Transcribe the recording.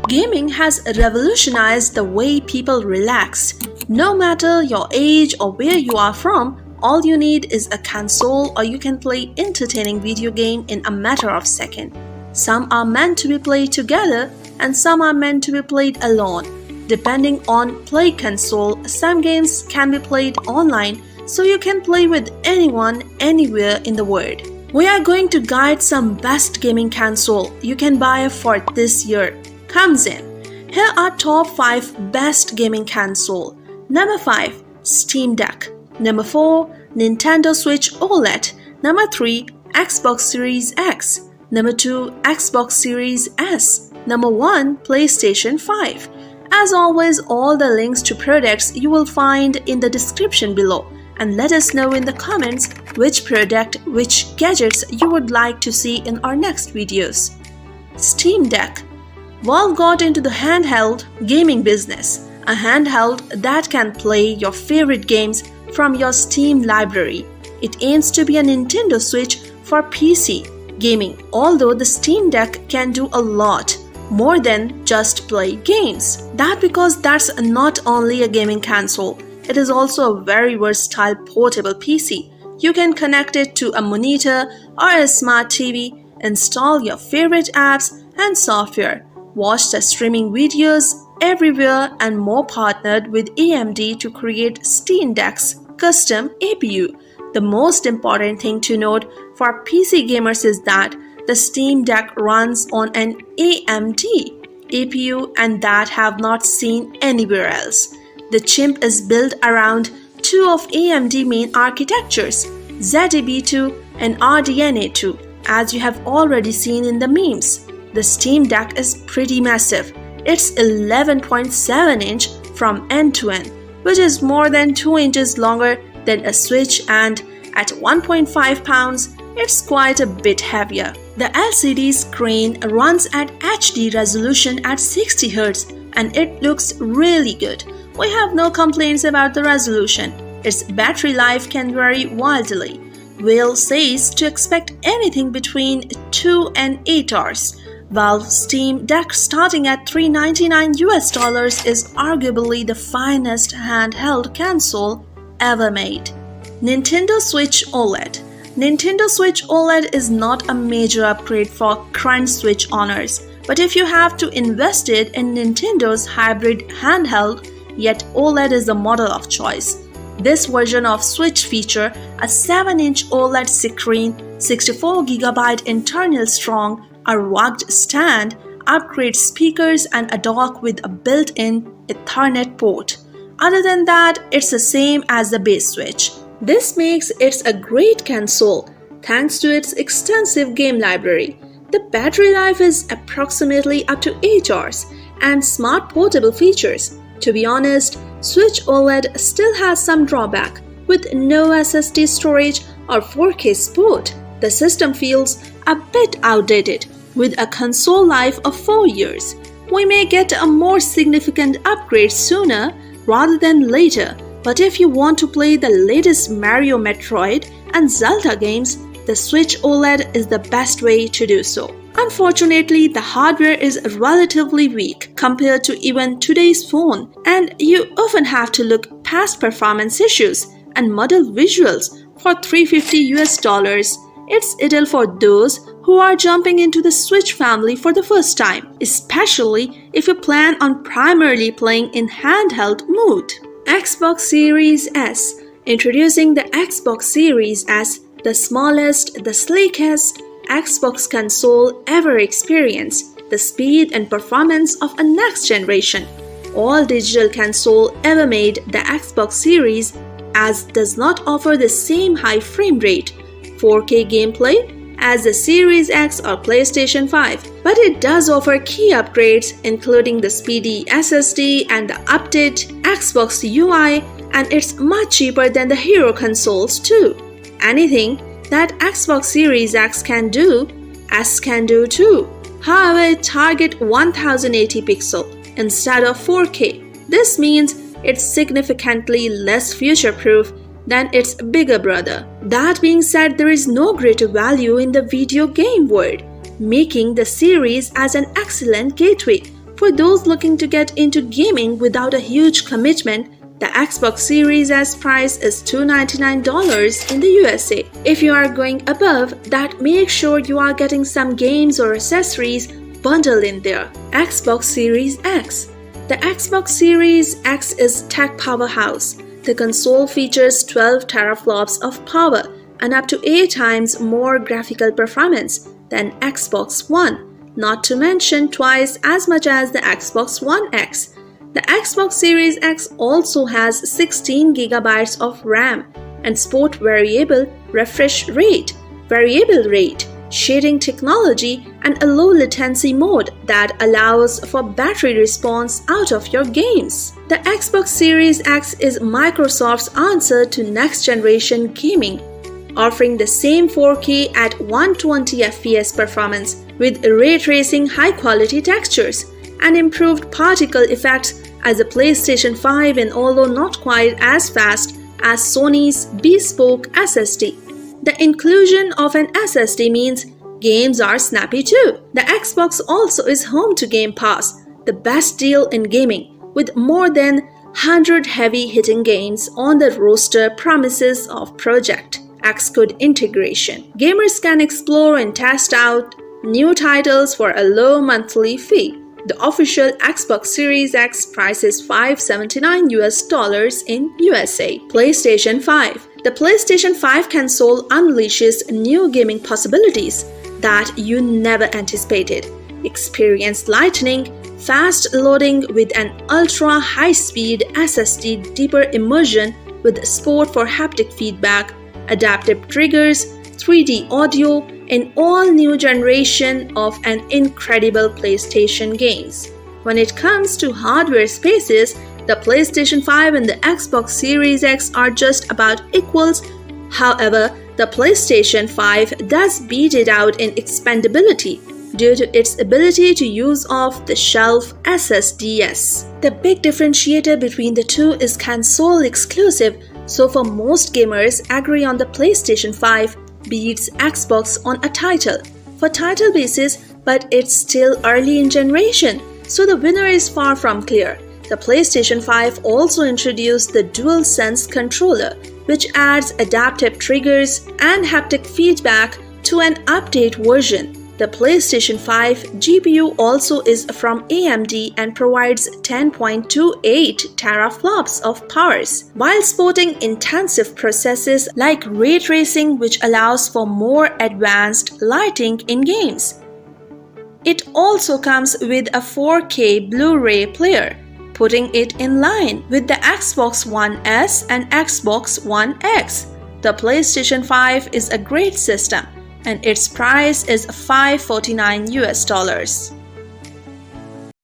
Gaming has revolutionized the way people relax. No matter your age or where you are from, all you need is a console or you can play entertaining video game in a matter of seconds. Some are meant to be played together and some are meant to be played alone. Depending on play console, some games can be played online so you can play with anyone anywhere in the world. We are going to guide some best gaming console you can buy for this year. Comes in. Here are top 5 best gaming console. Number 5, Steam Deck. Number 4, Nintendo Switch OLED. Number 3, Xbox Series X. Number 2, Xbox Series S. Number 1, PlayStation 5. As always, all the links to products you will find in the description below. And let us know in the comments which product, which gadgets you would like to see in our next videos. Steam Deck. Valve got into the handheld gaming business, a handheld that can play your favorite games from your Steam library. It aims to be a Nintendo Switch for PC gaming, although the Steam Deck can do a lot more than just play games. That's not only a gaming console, it is also a very versatile portable PC. You can connect it to a monitor or a smart TV, install your favorite apps and software, watch the streaming videos everywhere, and more. Partnered with AMD to create Steam Deck's custom APU. The most important thing to note for PC gamers is that the Steam Deck runs on an AMD APU and that have not seen anywhere else. The chip is built around two of AMD main architectures, ZeBu and RDNA2, as you have already seen in the memes. The Steam Deck is pretty massive. It's 11.7 inch from end to end, which is more than 2 inches longer than a Switch, and at 1.5 pounds, it's quite a bit heavier. The LCD screen runs at HD resolution at 60 Hz and it looks really good. We have no complaints about the resolution. Its battery life can vary wildly. Valve says to expect anything between 2 and 8 hours. Valve Steam Deck starting at $399 is arguably the finest handheld console ever made. Nintendo Switch OLED. Nintendo Switch OLED is not a major upgrade for current Switch owners, but if you have to invest it in Nintendo's hybrid handheld, yet OLED is the model of choice. This version of Switch feature a 7-inch OLED screen, 64GB internal strong, a rugged stand, upgrade speakers and a dock with a built-in Ethernet port. Other than that, it's the same as the base Switch. This makes it a great console thanks to its extensive game library. The battery life is approximately up to 8 hours and smart portable features. To be honest, Switch OLED still has some drawback. With no SSD storage or 4K support, the system feels a bit outdated. With a console life of 4 years, we may get a more significant upgrade sooner rather than later. But if you want to play the latest Mario, Metroid and Zelda games, the Switch OLED is the best way to do so. Unfortunately, the hardware is relatively weak compared to even today's phone, and you often have to look past performance issues and muddled visuals for $350. It's ideal for those who are jumping into the Switch family for the first time, especially if you plan on primarily playing in handheld mode. Xbox Series S. Introducing the Xbox Series S, the smallest, the sleekest Xbox console ever experienced, the speed and performance of a next generation all-digital console ever made. The Xbox Series S does not offer the same high frame rate, 4K gameplay as the Series X or PlayStation 5, but it does offer key upgrades including the speedy SSD and the updated Xbox UI, and it's much cheaper than the hero consoles too. Anything that Xbox Series X can do, S can do too. However, it targets 1080 pixel instead of 4K. This means it's significantly less future-proof than its bigger brother. That being said, there is no greater value in the video game world, making the series as an excellent gateway For those looking to get into gaming without a huge commitment, the Xbox Series S price is $299 in the USA. If you are going above that, make sure you are getting some games or accessories bundled in there. Xbox Series X. The Xbox Series X is tech powerhouse. The console features 12 teraflops of power and up to 8 times more graphical performance than Xbox One, not to mention twice as much as the Xbox One X. The Xbox Series X also has 16 GB of RAM and sport variable refresh rate, variable rate, shading technology, and a low latency mode that allows for battery response out of your games. The Xbox Series X is Microsoft's answer to next-generation gaming, offering the same 4K at 120 FPS performance with ray tracing high-quality textures and improved particle effects as a PlayStation 5, and although not quite as fast as Sony's bespoke SSD. The inclusion of an SSD means games are snappy too. The Xbox also is home to Game Pass, the best deal in gaming, with more than 100 heavy-hitting games on the roster promises of Project Xcode integration. Gamers can explore and test out new titles for a low monthly fee. The official Xbox Series X price is $579 in USA. PlayStation 5. The PlayStation 5 console unleashes new gaming possibilities that you never anticipated. Experience lightning, fast loading with an ultra high-speed SSD, deeper immersion with support for haptic feedback, adaptive triggers, 3D audio, an all-new generation of an incredible PlayStation games. When it comes to hardware spaces, the PlayStation 5 and the Xbox Series X are just about equals. However, the PlayStation 5 does beat it out in expandability due to its ability to use off-the-shelf SSDs. The big differentiator between the two is console exclusive, so for most gamers agree on the PlayStation 5 beats Xbox on a title for title basis, but it's still early in generation, so the winner is far from clear. The PlayStation 5 also introduced the DualSense controller, which adds adaptive triggers and haptic feedback to an update version. The PlayStation 5 GPU also is from AMD and provides 10.28 teraflops of powers, while sporting intensive processes like ray tracing, which allows for more advanced lighting in games. It also comes with a 4K Blu-ray player, putting it in line with the Xbox One S and Xbox One X. The PlayStation 5 is a great system, and its price is $549.